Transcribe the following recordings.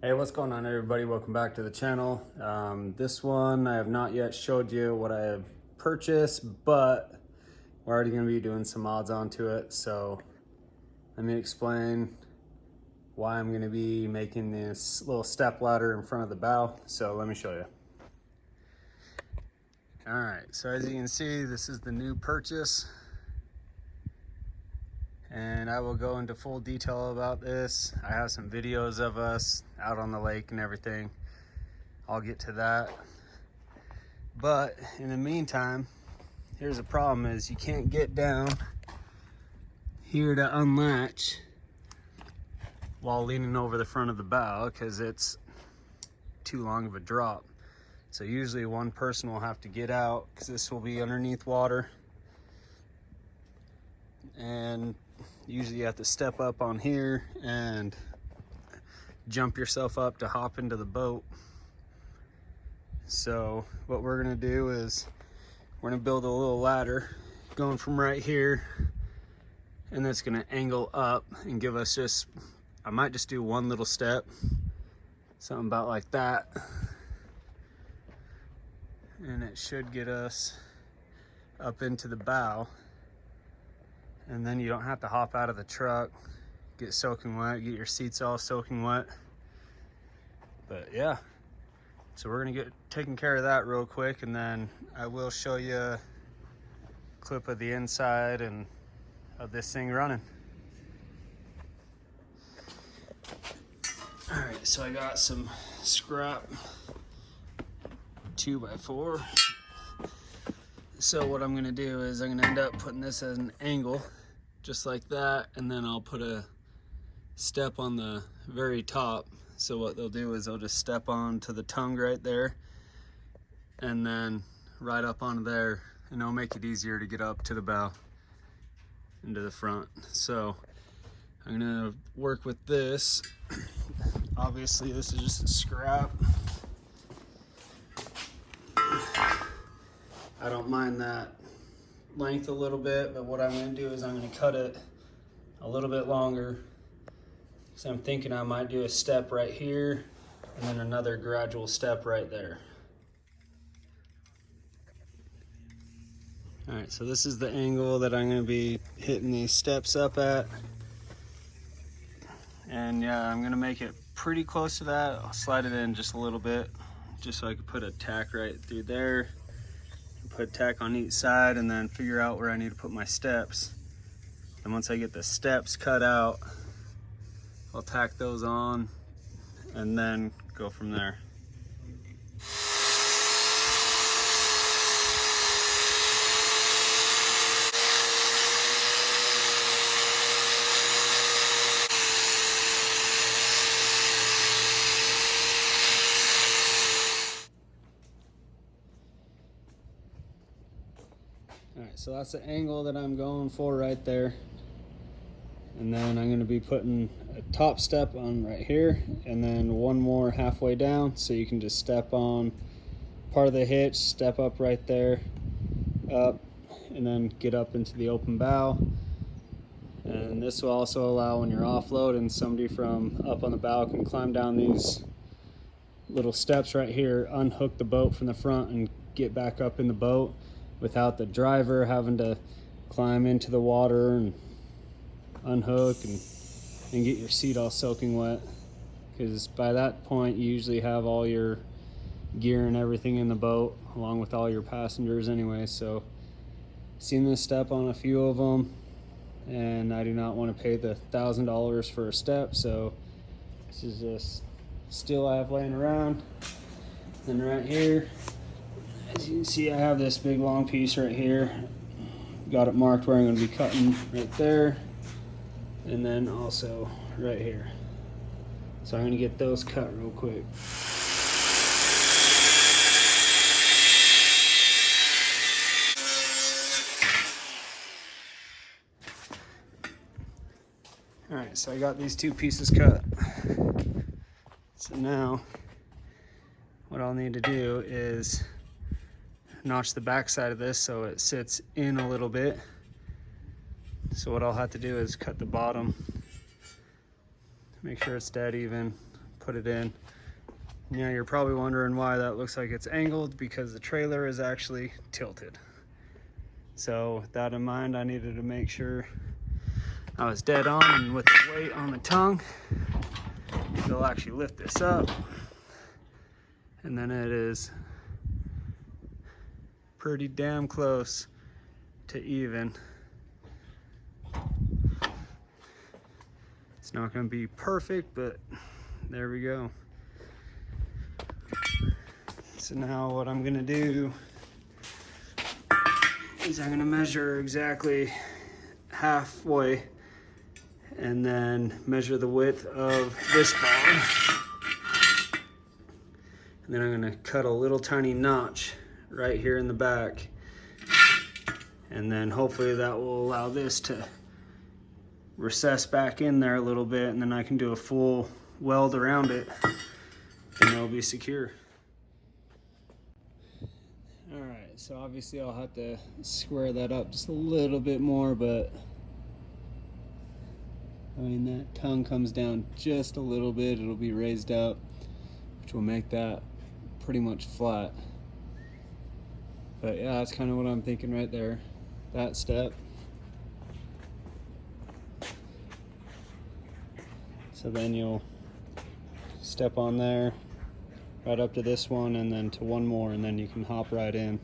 Hey, what's going on, everybody? Welcome back to the channel. This one I have not yet showed you what I have purchased, but we're already going to be doing some mods onto it. So let me explain why I'm going to be making this little step ladder in front of the bow. So let me show you. All right, so as you can see, this is the new purchase, and I will go into full detail about this. I have some videos of us out on the lake and everything. I'll get to that. But in the meantime, here's a problem: is you can't get down here to unlatch while leaning over the front of the bow because it's too long of a drop. So usually one person will have to get out because this will be underneath water, and usually you have to step up on here and jump yourself up to hop into the boat. So what we're gonna do is we're gonna build a little ladder going from right here, and that's gonna angle up and give us just, I might just do one little step, something about like that, and it should get us up into the bow. And then you don't have to hop out of the truck, get soaking wet, get your seats all soaking wet. But yeah, so we're gonna get taking care of that real quick, and then I will show you a clip of the inside and of this thing running. All right, so I got some scrap 2x4. So what I'm gonna do is I'm gonna end up putting this as an angle, just like that, and then I'll put a step on the very top. So what they'll do is they'll just step onto the tongue right there, and then right up onto there, and it'll make it easier to get up to the bow, into the front. So I'm gonna work with this. Obviously this is just a scrap. I don't mind that length a little bit, but what I'm going to do is I'm going to cut it a little bit longer. So I'm thinking I might do a step right here and then another gradual step right there. All right, so this is the angle that I'm going to be hitting these steps up at. And yeah, I'm going to make it pretty close to that. I'll slide it in just a little bit, just so I can put a tack right through there. Put tack on each side, and then figure out where I need to put my steps. And once I get the steps cut out, I'll tack those on and then go from there. All right, so that's the angle that I'm going for right there. And then I'm gonna be putting a top step on right here, and then one more halfway down, so you can just step on part of the hitch, step up right there, up, and then get up into the open bow. And this will also allow, when you're offloading, somebody from up on the bow can climb down these little steps right here, unhook the boat from the front, and get back up in the boat without the driver having to climb into the water and unhook and get your seat all soaking wet. Because by that point you usually have all your gear and everything in the boat, along with all your passengers anyway. So I've seen this step on a few of them, and I do not want to pay the $1,000 for a step, so this is just steel I have laying around. And right here, as you can see, I have this big long piece right here. Got it marked where I'm going to be cutting right there, and then also right here. So I'm going to get those cut real quick. All right, so I got these two pieces cut. So now what I'll need to do is notch the back side of this so it sits in a little bit. So what I'll have to do is cut the bottom, make sure it's dead even, put it in. Yeah, you're probably wondering why that looks like it's angled, because the trailer is actually tilted. So with that in mind, I needed to make sure I was dead on, and with the weight on the tongue, it'll actually lift this up. And then it is pretty damn close to even. It's not going to be perfect, but there we go. So now what I'm going to do is I'm going to measure exactly halfway and then measure the width of this bar. And then I'm going to cut a little tiny notch right here in the back. And then hopefully that will allow this to recess back in there a little bit, and then I can do a full weld around it and it'll be secure. All right, so obviously I'll have to square that up just a little bit more, but I mean, that tongue comes down just a little bit. It'll be raised up, which will make that pretty much flat. But yeah, that's kind of what I'm thinking right there, that step. So then you'll step on there, right up to this one, and then to one more, and then you can hop right in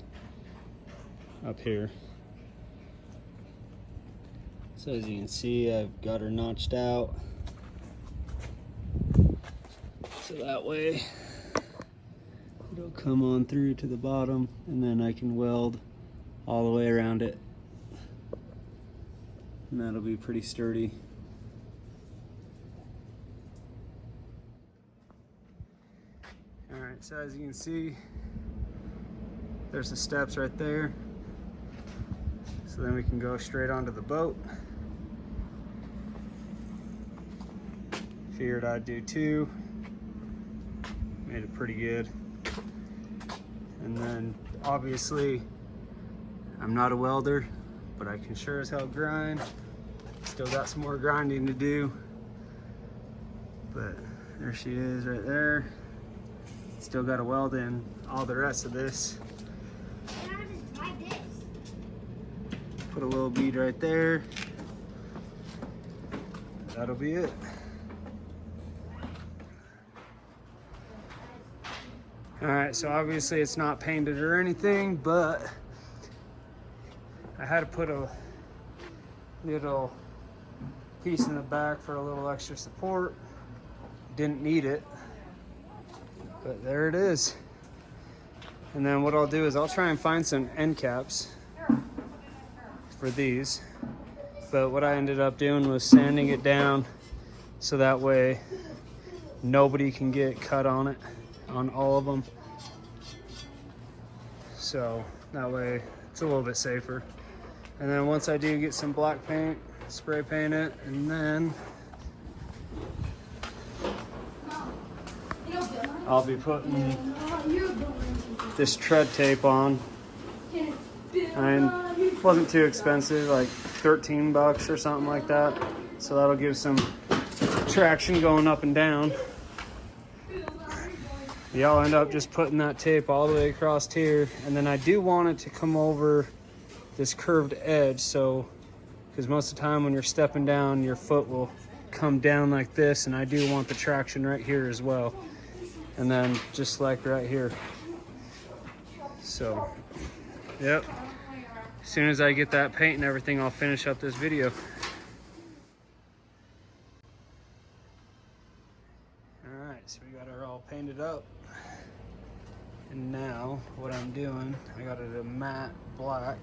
up here. So as you can see, I've got her notched out. So that way it'll come on through to the bottom, and then I can weld all the way around it. And that'll be pretty sturdy. Alright, so as you can see, there's the steps right there. So then we can go straight onto the boat. Figured I'd do 2. Made it pretty good. And then obviously I'm not a welder, but I can sure as hell grind. Still got some more grinding to do. But there she is right there. Still got to weld in all the rest of this. Put a little bead right there. That'll be it. All right, so obviously it's not painted or anything, but I had to put a little piece in the back for a little extra support. Didn't need it, but there it is. And then what I'll do is I'll try and find some end caps for these. But what I ended up doing was sanding it down so that way nobody can get cut on it, on all of them. So that way it's a little bit safer. And then once I do get some black paint, spray paint it, and then I'll be putting this tread tape on. And it wasn't too expensive, like 13 bucks or something like that. So that'll give some traction going up and down. Yeah, I'll end up just putting that tape all the way across here. And then I do want it to come over this curved edge, so because most of the time when you're stepping down, your foot will come down like this, and I do want the traction right here as well. And then just like right here. So, yep. As soon as I get that paint and everything, I'll finish up this video. Alright, so we got her all painted up. And now, what I'm doing, I got it a matte black.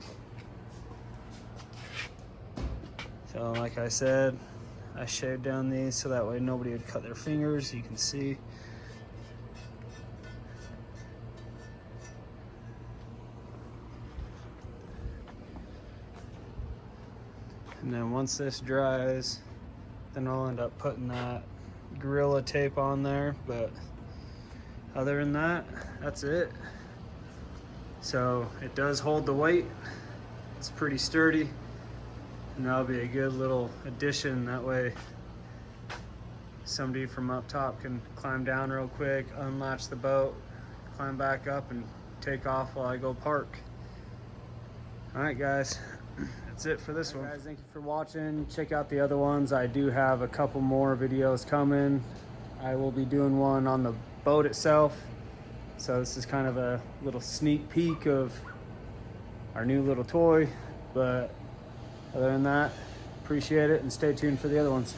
So like I said, I shaved down these so that way nobody would cut their fingers. You can see. And then once this dries, then I'll end up putting that Gorilla tape on there. But other than that, that's it. So it does hold the weight. It's pretty sturdy. And that'll be a good little addition that way. somebody from up top can climb down real quick, unlatch the boat, climb back up, and take off while I go park. All right, guys, that's it for this one. Guys, thank you for watching. Check out the other ones. I do have a couple more videos coming. I will be doing one on the boat itself. So this is kind of a little sneak peek of our new little toy. But other than that, appreciate it and stay tuned for the other ones.